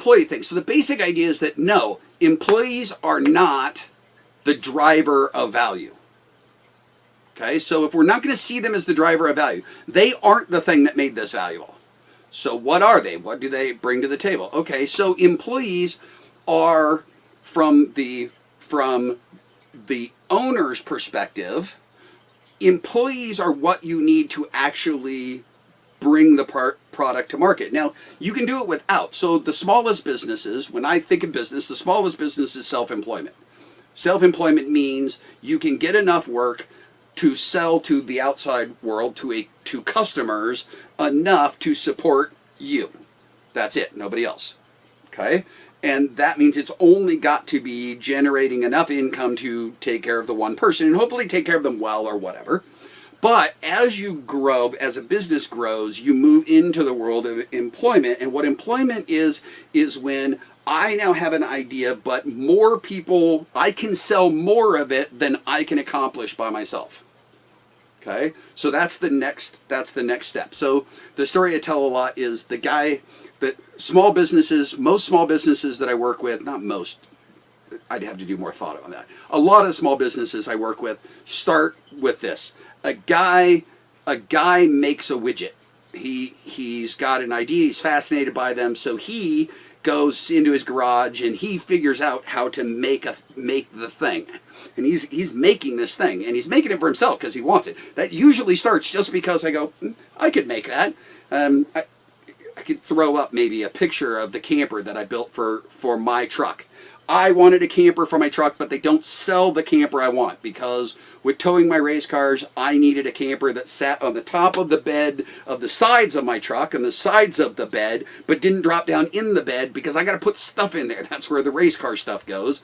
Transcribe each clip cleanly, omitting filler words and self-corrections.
employee thing. So the basic idea is that no, employees are not the driver of value. Okay, so if we're not going to see them as the driver of value, they aren't the thing that made this valuable. So what are they? What do they bring to the table? Okay, so employees are from the owner's perspective, employees are what you need to actually bring the product to market. Now, you can do it without. So the smallest businesses, when I think of business, the smallest business is self-employment. Self-employment means you can get enough work to sell to the outside world, to customers, enough to support you. That's it, nobody else. Okay? And that means it's only got to be generating enough income to take care of the one person and hopefully take care of them well or whatever. But as you grow, as a business grows, you move into the world of employment. And what employment is when I now have an idea, but more people, I can sell more of it than I can accomplish by myself. Okay, so that's the next step. So the story I tell a lot is the guy that small businesses, most small businesses that I work with, not most, I'd have to do more thought on that. A lot of small businesses I work with start with this. A guy makes a widget. He's got an idea, he's fascinated by them, so he goes into his garage and he figures out how to make the thing. And he's making this thing, and he's making it for himself because he wants it. That usually starts just because I go, I could make that. I could throw up maybe a picture of the camper that I built for my truck. I wanted a camper for my truck, but they don't sell the camper I want because with towing my race cars, I needed a camper that sat on the top of the bed of the sides of my truck and the sides of the bed, but didn't drop down in the bed because I got to put stuff in there. That's where the race car stuff goes.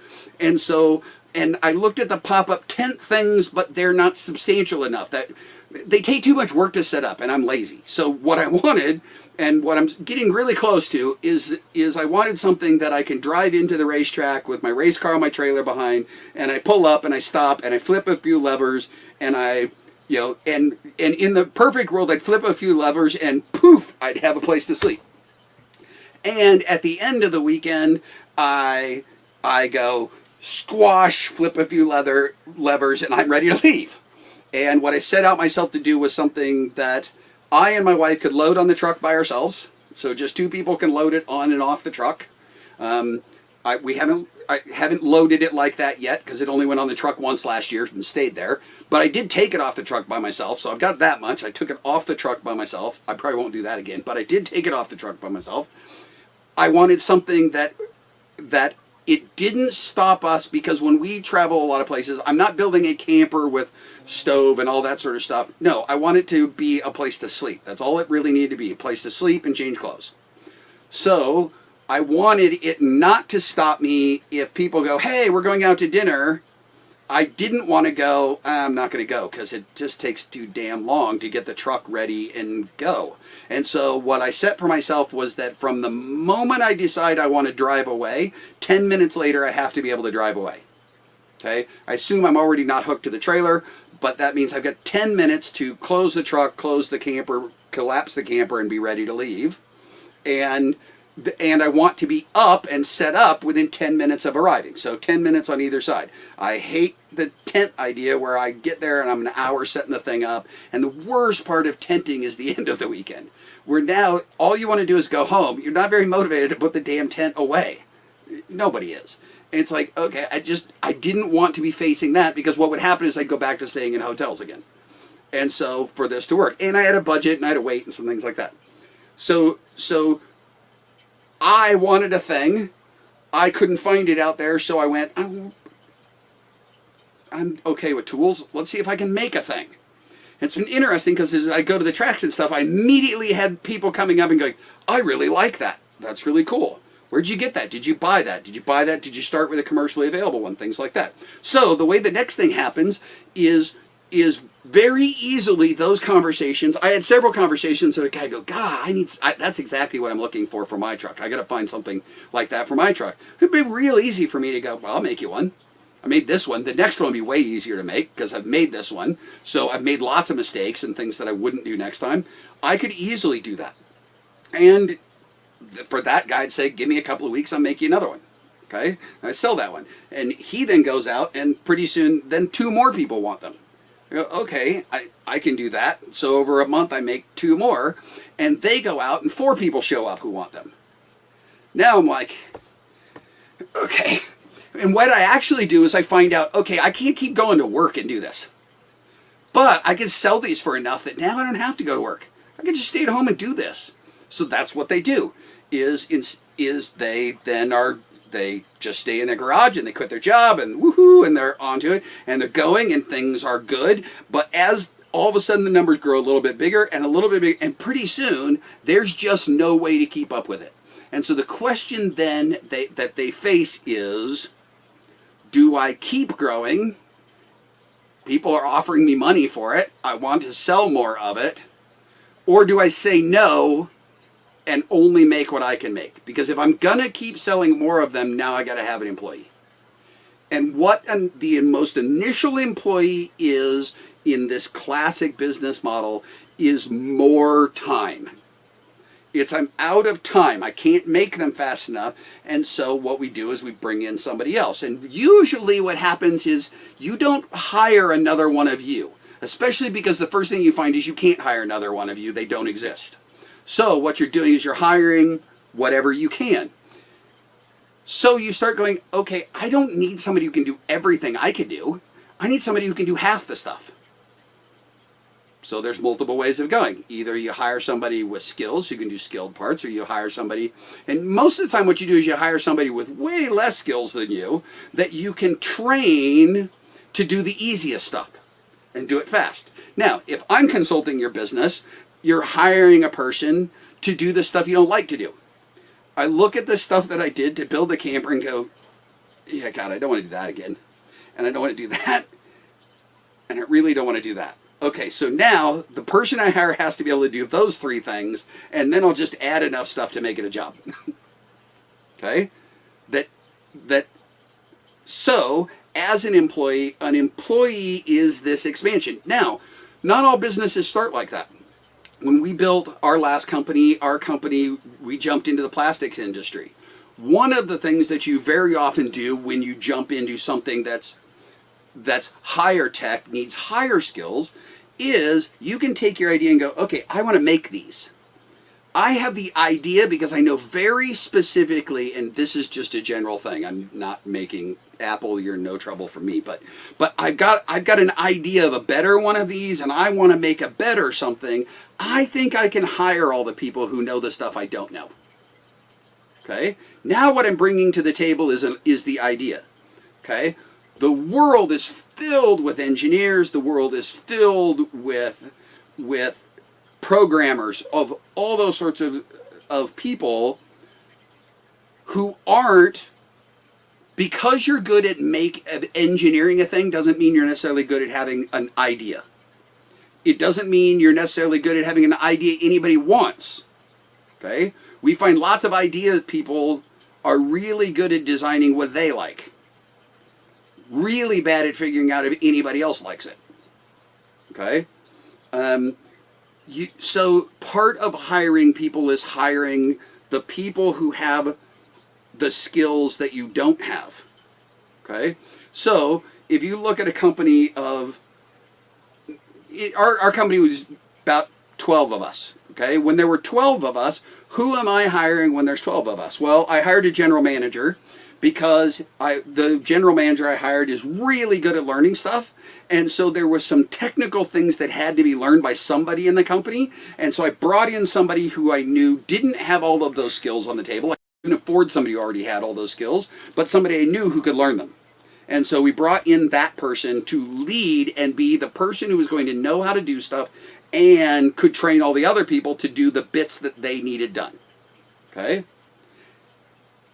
And I looked at the pop-up tent things, but they're not substantial enough. That they take too much work to set up, and I'm lazy. So what I wanted, and what I'm getting really close to, is I wanted something that I can drive into the racetrack with my race car on my trailer behind, and I pull up and I stop and I flip a few levers, and and in the perfect world, I'd flip a few levers and poof, I'd have a place to sleep. And at the end of the weekend, I go squash, flip a few levers, and I'm ready to leave. And what I set out myself to do was something that I and my wife could load on the truck by ourselves. So just two people can load it on and off the truck. I haven't loaded it like that yet because it only went on the truck once last year and stayed there. But I did take it off the truck by myself, so I've got that much. I took it off the truck by myself. I probably won't do that again, but I did take it off the truck by myself. I wanted something that it didn't stop us, because when we travel a lot of places, I'm not building a camper with stove and all that sort of stuff. No, I want it to be a place to sleep. That's all it really needed to be, a place to sleep and change clothes. So I wanted it not to stop me if people go, hey, we're going out to dinner. I didn't want to go, I'm not going to go because it just takes too damn long to get the truck ready and go. And so what I set for myself was that from the moment I decide I want to drive away, 10 minutes later I have to be able to drive away. Okay? I assume I'm already not hooked to the trailer, but that means I've got 10 minutes to close the truck, close the camper, collapse the camper, and be ready to leave. And I want to be up and set up within 10 minutes of arriving. So 10 minutes on either side. I hate the tent idea where I get there and I'm an hour setting the thing up. And the worst part of tenting is the end of the weekend, where now all you want to do is go home. You're not very motivated to put the damn tent away. Nobody is. And it's like, okay, I didn't want to be facing that, because what would happen is I'd go back to staying in hotels again. And so for this to work, and I had a budget and I had to wait and some things like that. So I wanted a thing. I couldn't find it out there, so I went, I'm okay with tools. Let's see if I can make a thing. It's been interesting because as I go to the tracks and stuff, I immediately had people coming up and going, I really like that. That's really cool. Where'd you get that? Did you buy that? Did you buy that? Did you start with a commercially available one? Things like that. So the way the next thing happens is very easily those conversations. I had several conversations where a guy go, God, that's exactly what I'm looking for my truck. I got to find something like that for my truck. It'd be real easy for me to go, well, I'll make you one. I made this one. The next one will be way easier to make because I've made this one. So I've made lots of mistakes and things that I wouldn't do next time. I could easily do that. And for that guy, I'd say, give me a couple of weeks, I'll make you another one. Okay, I sell that one, and he then goes out, and pretty soon, then 2 more people want them. I go, okay, I can do that. So over a month, I make 2 more, and they go out, and 4 people show up who want them. Now I'm like, okay. And what I actually do is I find out, okay, I can't keep going to work and do this, but I can sell these for enough that now I don't have to go to work. I can just stay at home and do this. So that's what they do. They just stay in their garage and they quit their job and woohoo, and they're onto it and they're going and things are good. But as all of a sudden the numbers grow a little bit bigger and a little bit bigger, and pretty soon there's just no way to keep up with it. And so the question then that they face is, do I keep growing? People are offering me money for it. I want to sell more of it. Or do I say no and only make what I can make? Because if I'm going to keep selling more of them, now I got to have an employee. And what the most initial employee is in this classic business model is more time. It's I'm out of time. I can't make them fast enough. And so what we do is we bring in somebody else. And usually what happens is you don't hire another one of you, especially because the first thing you find is you can't hire another one of you. They don't exist. So what you're doing is you're hiring whatever you can. So you start going, okay, I don't need somebody who can do everything I can do. I need somebody who can do half the stuff. So there's multiple ways of going. Either you hire somebody with skills who can do skilled parts, or you hire somebody, and most of the time what you do is you hire somebody with way less skills than you that you can train to do the easiest stuff and do it fast. Now, if I'm consulting your business, you're hiring a person to do the stuff you don't like to do. I look at the stuff that I did to build the camper and go, yeah, God, I don't want to do that again. And I don't want to do that. And I really don't want to do that. Okay, so now the person I hire has to be able to do those 3 things, and then I'll just add enough stuff to make it a job. Okay? So, as an employee is this expansion. Now, not all businesses start like that. When we built our last company, we jumped into the plastics industry. One of the things that you very often do when you jump into something that's higher tech, needs higher skills, is you can take your idea and go, okay, I want to make these. I have the idea because I know very specifically, and this is just a general thing. I'm not making Apple, you're no trouble for me, but I've got an idea of a better one of these, and I want to make a better something. I think I can hire all the people who know the stuff I don't know. Okay? Now what I'm bringing to the table is the idea. Okay? The world is filled with engineers. The world is filled with programmers, of all those sorts of people who aren't, because you're good at engineering a thing doesn't mean you're necessarily good at having an idea. It doesn't mean you're necessarily good at having an idea anybody wants. Okay? We find lots of idea people are really good at designing what they like. Really bad at figuring out if anybody else likes it. Okay? So part of hiring people is hiring the people who have the skills that you don't have. Okay? So if you look at a company of, our company was about 12 of us. Okay? When there were 12 of us, who am I hiring when there's 12 of us? Well, I hired a general manager, because the general manager I hired is really good at learning stuff. And so there was some technical things that had to be learned by somebody in the company. And so I brought in somebody who I knew didn't have all of those skills on the table. I couldn't afford somebody who already had all those skills, but somebody I knew who could learn them. And so we brought in that person to lead and be the person who was going to know how to do stuff and could train all the other people to do the bits that they needed done. Okay?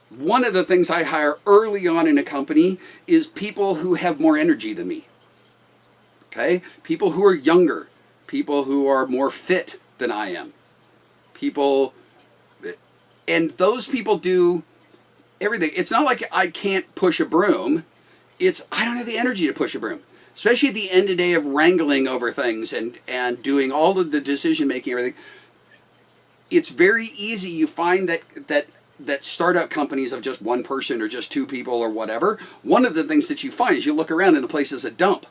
One of the things I hire early on in a company is people who have more energy than me. Okay? People who are younger. People who are more fit than I am. And those people do everything. It's not like I can't push a broom. It's I don't have the energy to push a broom. Especially at the end of the day of wrangling over things and doing all of the decision making, everything. it's very easy. You find that startup companies of just one person or just two people or whatever, one of the things that you find is you look around and the place is a dump.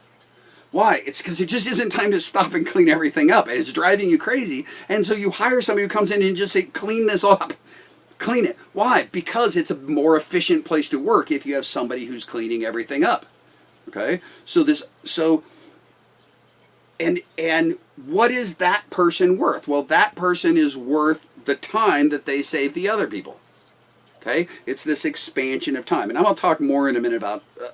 Why? It's because it just isn't time to stop and clean everything up, and it's driving you crazy. And so you hire somebody who comes in and just say, clean this up. Clean it. Why? Because it's a more efficient place to work if you have somebody who's cleaning everything up. Okay? And what is that person worth? Well, that person is worth the time that they save the other people. Okay? It's this expansion of time. And I'm going to talk more in a minute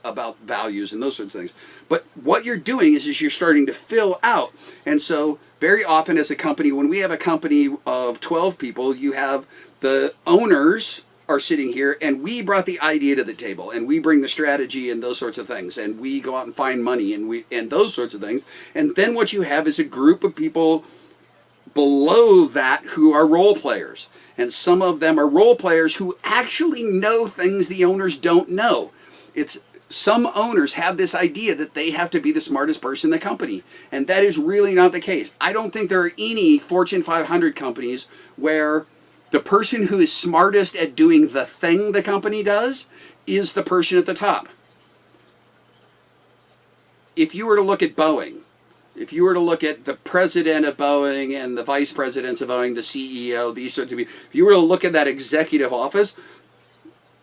about values and those sorts of things. But what you're doing is you're starting to fill out. And so very often as a company, when we have a company of 12 people, you have the owners are sitting here, and we brought the idea to the table, and we bring the strategy and those sorts of things, and we go out and find money and those sorts of things. And then what you have is a group of people below that who are role players. And some of them are role players who actually know things the owners don't know. Some owners have this idea that they have to be the smartest person in the company. And that is really not the case. I don't think there are any Fortune 500 companies where the person who is smartest at doing the thing the company does is the person at the top. If you were to look at Boeing, if you were to look at the president of Boeing and the vice presidents of Boeing, the CEO, these sorts of people, if you were to look at that executive office,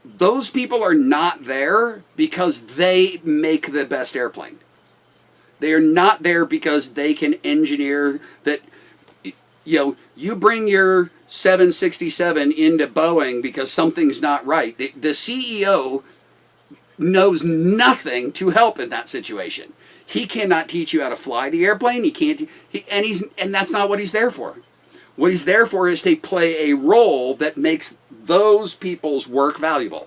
those people are not there because they make the best airplane. They are not there because they can engineer that. You bring your 767 into Boeing because something's not right. The CEO knows nothing to help in that situation. He cannot teach you how to fly the airplane. He can't, and that's not what he's there for. What he's there for is to play a role that makes those people's work valuable.